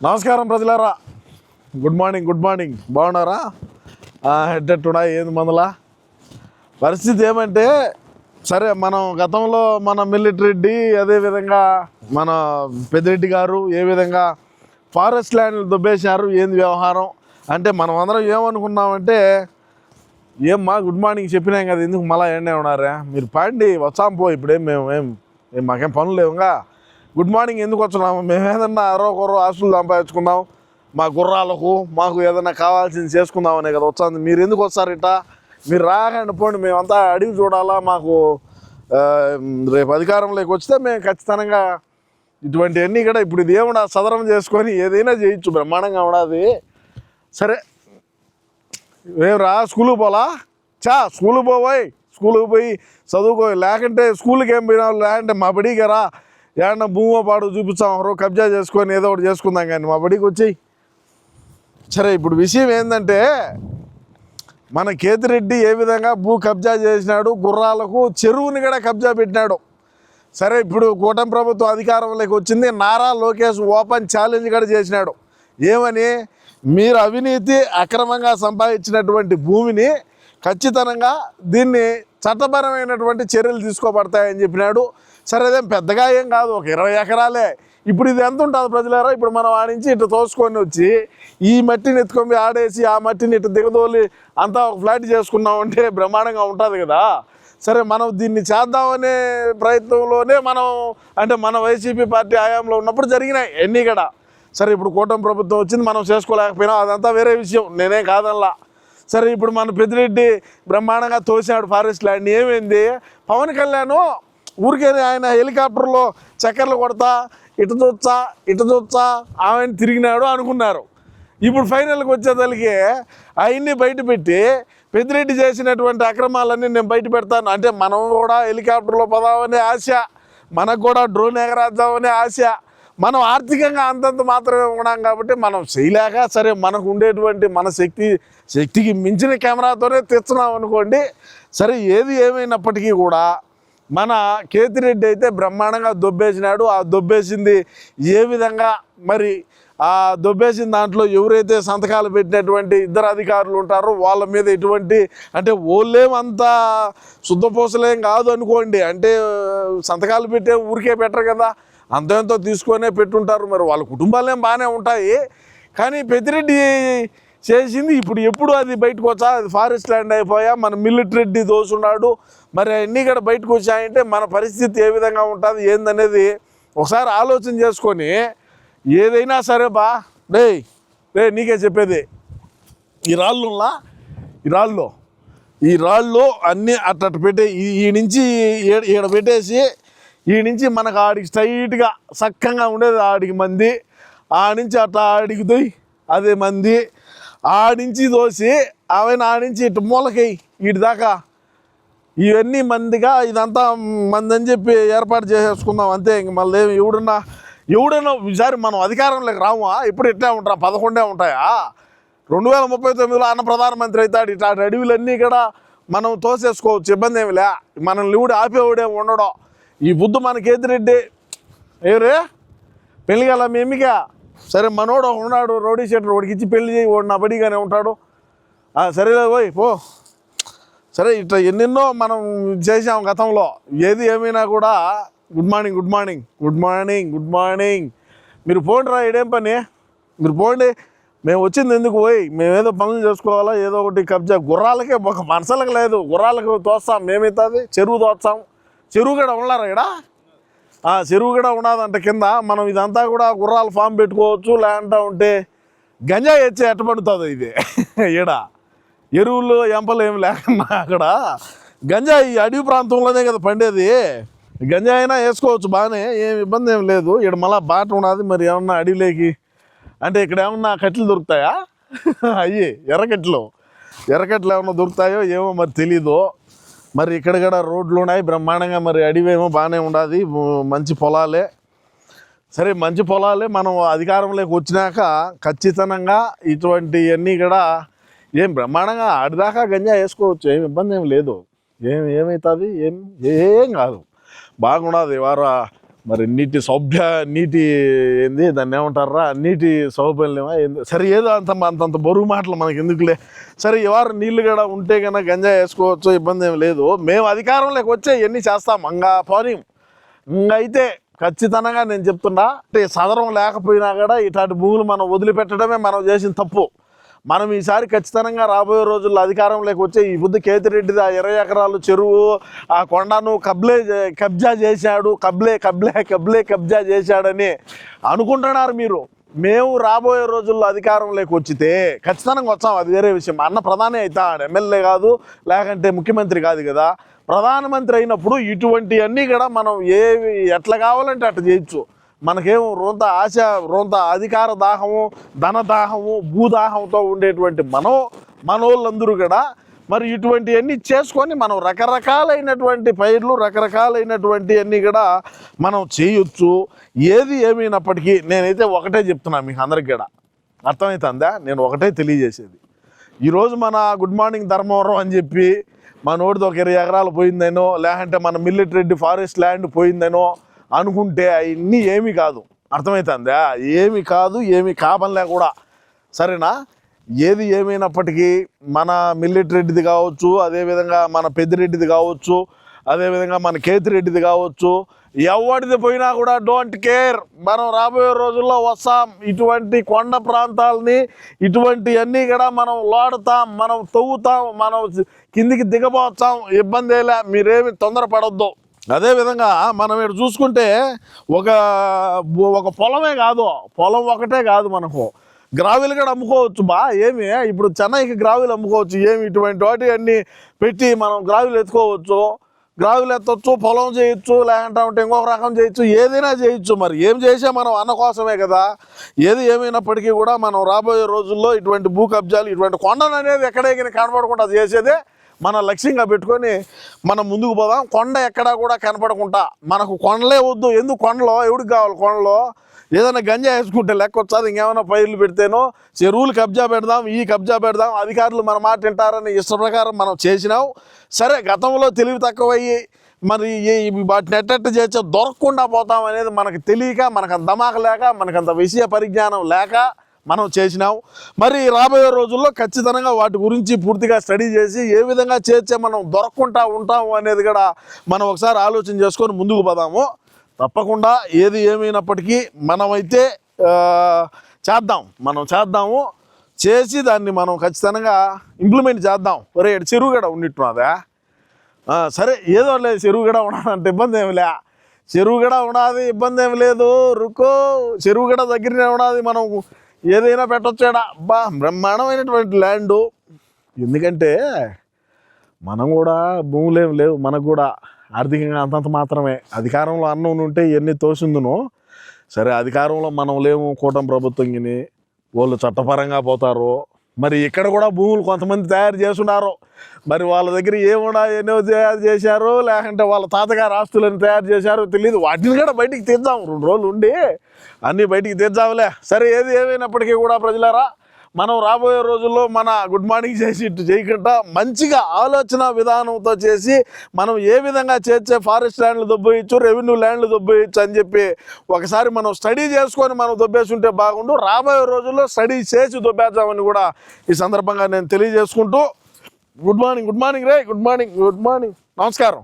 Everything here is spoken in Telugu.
నమస్కారం ప్రజలారా, గుడ్ మార్నింగ్ బాగున్నారా? ఎట్టెట్టుడా ఏంది మందుల పరిస్థితి ఏమంటే, సరే మనం గతంలో మన మిలిటరీ రెడ్డి, అదేవిధంగా మన పెద్దిరెడ్డి గారు ఏ విధంగా ఫారెస్ట్ ల్యాండ్లు దుబ్బేశారు, ఏంది వ్యవహారం అంటే మనం అందరం ఏమనుకున్నామంటే, ఏమ్మా గుడ్ మార్నింగ్ చెప్పినాం కదా, ఎందుకు మళ్ళీ ఎండే ఉన్నారా, మీరు పాండి వచ్చాం పో, ఇప్పుడేం మేము మాకేం పనులు లేవుగా, గుడ్ మార్నింగ్ ఎందుకు వచ్చినాము, మేము ఏదన్నా అరొకరు ఆస్తులు సంపాదించుకుందాం, మా గుర్రాలకు మాకు ఏదైనా కావాల్సింది చేసుకుందామనే కదా వచ్చాను. మీరు ఎందుకు వస్తారు ఇట్టా, మీరు రాకండి పోండి, మేమంతా అడిగి చూడాలా, మాకు రేపు అధికారంలోకి వస్తే మేము ఖచ్చితంగా ఇటువంటివన్నీ కూడా ఇప్పుడు ఇది ఏమన్నా సదరం చేసుకొని ఏదైనా చేయొచ్చు, బ్రహ్మాండంగా ఉన్నది. సరే మేము రా స్కూల్కి పోలా, స్కూల్కి పోయి స్కూల్కి పోయి చదువుకో, లేకంటే స్కూల్కి ఏం పోయినావు, లేకంటే మా బడికి రా, ఏమన్నా భూమో పాడు చూపిస్తాం, ఒకరు కబ్జా చేసుకొని ఏదో ఒకటి చేసుకుందాం, కానీ మా బడికి వచ్చి. సరే ఇప్పుడు విషయం ఏంటంటే, మన కేతిరెడ్డి ఏ విధంగా భూ కబ్జా చేసినాడు, గుర్రాలకు చెరువుని కూడా కబ్జా పెట్టినాడు. సరే ఇప్పుడు కూటమి ప్రభుత్వం అధికారంలోకి వచ్చింది, నారా లోకేష్ ఓపెన్ ఛాలెంజ్ కూడా చేసినాడు. ఏమని, మీరు అవినీతి అక్రమంగా సంపాదించినటువంటి భూమిని ఖచ్చితంగా దీన్ని చట్టపరమైనటువంటి చర్యలు తీసుకోబడతాయని చెప్పినాడు. సరే అదేం పెద్దగా ఏం కాదు, ఒక 20 ఎకరాలే. ఇప్పుడు ఇది ఎంత ఉంటుంది ప్రజలారా, ఇప్పుడు మనం ఆడించి ఇటు తోసుకొని వచ్చి ఈ మట్టిని ఎత్తుకొని ఆడేసి ఆ మట్టిని ఇటు దిగదోలి అంతా ఒక ఫ్లాట్ చేసుకున్నామంటే బ్రహ్మాండంగా ఉంటుంది కదా. సరే మనం దీన్ని చేద్దామనే ప్రయత్నంలోనే మనం అంటే మన వైసీపీ పార్టీ హయాంలో ఉన్నప్పుడు జరిగినాయి ఎన్ని కూడా. సరే ఇప్పుడు కూటమి ప్రభుత్వం వచ్చింది, మనం చేసుకోలేకపోయినా అదంతా వేరే విషయం, నేనేం కాదనలా. సరే ఇప్పుడు మన పెద్దిరెడ్డి బ్రహ్మాండంగా తోసినాడు ఫారెస్ట్ ల్యాండ్. ఏమైంది, పవన్ కళ్యాణ్ ఊరికే ఆయన హెలికాప్టర్లో చక్కర్లు కొడతా ఇటు చూచ్చా ఆమె తిరిగినాడు అనుకున్నారు. ఇప్పుడు ఫైనల్కి వచ్చేసరికి అవన్నీ బయట పెట్టి పెద్దిరెడ్డి చేసినటువంటి అక్రమాలన్నీ నేను బయట పెడతాను అంటే, మనం కూడా హెలికాప్టర్లో పోదామనే ఆశ, మనకు కూడా డ్రోన్ ఎగరేద్దామనే ఆశ, మనం ఆర్థికంగా అంతంత మాత్రమే ఉన్నాం కాబట్టి మనం చేయలేక, సరే మనకు ఉండేటువంటి మన శక్తికి మించిన కెమెరాతోనే తెచ్చున్నాం అనుకోండి. సరే ఏది ఏమైనప్పటికీ కూడా మన కేతిరెడ్డి అయితే బ్రహ్మాండంగా దొబ్బేసినాడు. ఆ దొబ్బేసింది ఏ విధంగా, మరి ఆ దొబ్బేసిన దాంట్లో ఎవరైతే సంతకాలు పెట్టినటువంటి 2 అధికారులు ఉంటారో వాళ్ళ మీద ఎటువంటి అంటే ఓళ్ళేమంతా శుద్ధపూసలేం కాదు అనుకోండి, అంటే సంతకాలు పెట్టే ఊరికే పెట్టరు కదా, అంతో తీసుకొనే పెట్టుంటారు. మరి వాళ్ళ కుటుంబాలేం బాగానే ఉంటాయి, కానీ పెద్దిరెడ్డి చేసింది ఇప్పుడు ఎప్పుడు అది బయటకు వచ్చా, అది ఫారెస్ట్ ల్యాండ్ అయిపోయా, మన మిలిటరీ రెడ్డి దోసున్నాడు, మరి అన్నీ కూడా బయటకు వచ్చాయంటే మన పరిస్థితి ఏ విధంగా ఉంటుంది ఏందనేది ఒకసారి ఆలోచన చేసుకొని ఏదైనా సరే బా రే నీకే చెప్పేది, ఈ రాళ్ళు అన్నీ అట్ట పెట్టే, ఈ నుంచి ఈడ పెట్టేసి ఈ నుంచి మనకు ఆడికి స్ట్రైట్గా చక్కగా ఉండేది ఆడికి మంది, ఆ నుంచి అట్లా ఆడికి దొయ్యి అదే మంది, ఆడించి దోసి ఆమె ఆడించి ఇటు మూలకి వీటి దాకా ఇవన్నీ మందిగా ఇదంతా మంది అని చెప్పి ఏర్పాటు చేసేసుకుందాం అంతే. ఇంక మళ్ళీ ఎవడన్నా ఈసారి మనం అధికారంలోకి రామా, ఇప్పుడు ఇట్లా ఉంటారా, 11 ఉంటాయా, 2039లో అన్న ప్రధానమంత్రి అవుతాడు. ఇట్లా అడవులన్నీ కూడా మనం తోసేసుకోవచ్చు, ఇబ్బంది ఏమి లే, మనల్ని ఊడి ఆపేవాడే ఉండడం. ఈ బుద్ధు మన కేతిరెడ్డి ఎవరే పెళ్ళి గల మేమిగా, సరే మనోడు ఉన్నాడు రౌడీ షెటర్, వాడికి ఇచ్చి పెళ్లి చేయి, వాడు నా బడిగానే ఉంటాడు, సరేలే పోయి పో. సరే ఇట్లా ఎన్నెన్నో మనం చేసాం గతంలో. ఏది ఏమైనా కూడా గుడ్ మార్నింగ్ మీరు పోండి రా, ఇదేం పని, మీరు పోండి, మేము వచ్చింది ఎందుకు పోయి, మేమేదో పనులు చేసుకోవాలా, ఏదో ఒకటి కబ్జా. గుర్రాలకే ఒక మనసులకు లేదు, గుర్రాలకు తోస్తాం మేమవుతుంది, చెరువు తోస్తాం, చెరువు కూడా ఉన్నారా ఇక్కడ, చెరువు కూడా ఉన్నదంట కింద. మనం ఇదంతా కూడా గుర్రాల ఫామ్ పెట్టుకోవచ్చు, లేదంటా ఉంటే గంజాయి వచ్చి ఎట్ట పండుతుంది ఇది ఈడ, ఎరువులు ఎంపలు ఏమి లేకుండా అక్కడ గంజాయి అడవి ప్రాంతంలోనే కదా పండేది, గంజాయి అయినా వేసుకోవచ్చు బాగానే, ఏం ఇబ్బంది ఏం లేదు. ఇక్కడ మళ్ళీ బాట ఉన్నది, మరి ఏమన్నా అడవిలోకి అంటే ఇక్కడ ఏమన్నా కట్టెలు దొరుకుతాయా అయ్యి ఎర్రకట్టెలు ఏమన్నా దొరుకుతాయో ఏమో మరి తెలీదు. మరి ఇక్కడ కూడా రోడ్లు ఉన్నాయి బ్రహ్మాండంగా, మరి అడవి ఏమో బాగానే ఉండదు, మంచి పొలాలే. సరే మంచి పొలాలే, మనం అధికారంలోకి వచ్చినాక ఖచ్చితంగా ఇటువంటివన్నీ కూడా ఏం బ్రహ్మాండంగా ఆడిదాకా గంజా వేసుకోవచ్చు, ఏం ఇబ్బంది ఏం లేదు, ఏమవుతుంది ఏం కాదు, బాగున్నది. మరి నీటి ఏంది దాన్ని ఏమంటారా, నీటి సౌకర్యమా ఏంది, సరే ఏదో అంతంత బరువు మాటలు మనకి ఎందుకులే. సరే ఎవరు నీళ్ళు కూడా ఉంటే కన్నా గంజా వేసుకోవచ్చు, ఇబ్బంది ఏం లేదు. మేము అధికారంలోకి వచ్చే ఎన్ని చేస్తాం పోనీ. అయితే ఖచ్చితంగా నేను చెప్తున్నా, సదరం లేకపోయినా కూడా ఇట్లాంటి భూములు మనం వదిలిపెట్టడమే మనం చేసిన తప్పు. మనం ఈసారి ఖచ్చితంగా రాబోయే రోజుల్లో అధికారంలోకి వచ్చే ఈ బుద్ధి కేతిరెడ్డిది ఆ 20 ఎకరాలు చెరువు ఆ కొండను కబ్జా చేశాడు, కబ్జా చేశాడని అనుకుంటున్నారు మీరు. మేము రాబోయే రోజుల్లో అధికారంలోకి వచ్చితే ఖచ్చితంగా వచ్చాం, అది వేరే విషయం. అన్న ప్రధాని అవుతాడు, ఎమ్మెల్యే కాదు, లేకంటే ముఖ్యమంత్రి కాదు కదా. ప్రధానమంత్రి అయినప్పుడు ఇటువంటివన్నీ కూడా మనం ఎట్లా కావాలంటే అట్లా చేయొచ్చు. మనకేమో రోంత ఆశ, రోంత అధికార దాహము, ధన దాహము, భూదాహంతో ఉండేటువంటి మనోళ్ళందరూ కూడా మరి ఇటువంటివన్నీ చేసుకొని మనం రకరకాలైనటువంటి పైర్లు, రకరకాలైనటువంటి అన్నీ కూడా మనం చేయొచ్చు. ఏది ఏమైనప్పటికీ నేనైతే ఒకటే చెప్తున్నా మీకు అందరికి కూడా అర్థమవుతుందా. నేను ఒకటే తెలియజేసేది, ఈరోజు మన గుడ్ మార్నింగ్ ధర్మవరం అని చెప్పి మనోడిది ఒక 20 ఎకరాలు పోయిందేనో, లేకంటే మన మిలిటరీ ఫారెస్ట్ ల్యాండ్ పోయిందేనో అనుకుంటే అవన్నీ ఏమీ కాదు. అర్థమవుతుందా, ఏమి కాదు, ఏమి కాపనిలే కూడా. సరేనా, ఏది ఏమైనప్పటికీ మన మిలిటరీది కావచ్చు, అదేవిధంగా మన పెద్దిరెడ్డిది కావచ్చు, అదేవిధంగా మన కేతిరెడ్డిది కావచ్చు, ఎవరిది పోయినా కూడా డోంట్ కేర్. మనం రాబోయే రోజుల్లో వస్తాం. ఇటువంటి కొండ ప్రాంతాలని ఇటువంటివన్నీ కూడా మనం లోడుతాం, మనం తవ్వుతాం, మనం కిందికి దిగబోతాం, ఇబ్బంది లే, మీరేమి తొందరపడొద్దు. అదేవిధంగా మనం ఇక్కడ చూసుకుంటే ఒక పొలమే కాదు, పొలం ఒకటే కాదు, మనకు గ్రావిల్ కూడా అమ్ముకోవచ్చు ఏమి ఇప్పుడు చెన్నైకి గ్రావిల్ అమ్ముకోవచ్చు. ఏమి ఇటువంటి వాటి అన్నీ పెట్టి మనం గ్రావిల్ ఎత్తుకోవచ్చు, గ్రావిల్ ఎత్తవచ్చు, పొలం చేయొచ్చు, లేకుంటే ఇంకొక రకం చేయొచ్చు, ఏదైనా చేయొచ్చు. మరి ఏం చేసా మనం అన్న కోసమే కదా. ఏది ఏమైనప్పటికీ కూడా మనం రాబోయే రోజుల్లో ఇటువంటి భూ కబ్జాలు, ఇటువంటి కొండలు అనేది ఎక్కడైనా కనపడకుండా చేసేదే మన లక్ష్యంగా పెట్టుకొని మనం ముందుకు పోదాం. కొండ ఎక్కడా కూడా కనపడకుండా, మనకు కొండలే వద్దు. ఎందుకు కొండలో, ఎవడికి కావాలి కొండలో? ఏదైనా గంజా వేసుకుంటే లెక్క వచ్చాది, ఇంకేమైనా పైర్లు పెడితేనో చెరువులు కబ్జా పెడదాం, కబ్జా పెడదాం, అధికారులు మన మాట వింటారని ఇష్ట ప్రకారం మనం చేసినాం. సరే, గతంలో తెలివి తక్కువయ్యి మరి వాటిని ఎట్టట్టు చేస్తే దొరకకుండా పోతాం అనేది మనకు తెలియక, మనకంత దమాక లేక, మనకంత విషయ పరిజ్ఞానం లేక మనం చేసినాం. మరి రాబోయే రోజుల్లో ఖచ్చితంగా వాటి గురించి పూర్తిగా స్టడీ చేసి ఏ విధంగా చేస్తే మనం దొరకకుండా ఉంటాము అనేది కూడా మనం ఒకసారి ఆలోచన చేసుకొని ముందుకు పోదాము. తప్పకుండా ఏది ఏమైనప్పటికీ మనమైతే చేద్దాము, చేసి దాన్ని మనం ఖచ్చితంగా ఇంప్లిమెంట్ చేద్దాం. ఒరే చెరువు కూడా ఉన్నట్టున్నదా? సరే, ఏదో లేదు, చెరువు కూడా ఉన్నదంటే ఇబ్బంది ఏమి లే, చెరువు కూడా ఉన్నది, ఇబ్బంది ఏమి లేదు. రుకో, చెరువు కూడా దగ్గరనే ఉన్నది, మనం ఏదైనా పెట్టొచ్చాడా. బ్రహ్మాండమైనటువంటి ల్యాండు. ఎందుకంటే మనం కూడా భూములు ఏమి లేవు, మనకు కూడా ఆర్థికంగా అంతంత మాత్రమే. అధికారంలో అన్నం ఉంటే ఎన్ని తోసిందును. సరే, అధికారంలో మనం లేము, కూటమి ప్రభుత్వం గిని వాళ్ళు చట్టపరంగా పోతారు. మరి ఇక్కడ కూడా భూములు కొంతమంది తయారు చేస్తున్నారు. మరి వాళ్ళ దగ్గర ఎన్నో తయారు చేశారు, లేకుంటే వాళ్ళ తాతగారు ఆస్తులను తయారు చేశారో తెలియదు. వాటిని కూడా బయటికి తీద్దాం, 2 రోజులు ఉండి అన్నీ బయటికి తీద్దాంలే. సరే, ఏది ఏమైనప్పటికీ కూడా ప్రజలారా, మనం రాబోయే రోజుల్లో మన గుడ్ మార్నింగ్ చేసి ఇటు చేయకుండా మంచిగా ఆలోచన విధానంతో చేసి మనం ఏ విధంగా చేర్చే ఫారెస్ట్ ల్యాండ్లు దొబ్బేయచ్చు, రెవెన్యూ ల్యాండ్లు దొబ్బేయచ్చు అని చెప్పి ఒకసారి మనం స్టడీ చేసుకొని మనం దొబ్బేస్తుంటే బాగుండు. రాబోయే రోజుల్లో స్టడీ చేసి దొబ్బేద్దామని కూడా ఈ సందర్భంగా నేను తెలియజేసుకుంటూ గుడ్ మార్నింగ్ రే, గుడ్ మార్నింగ్, నమస్కారం.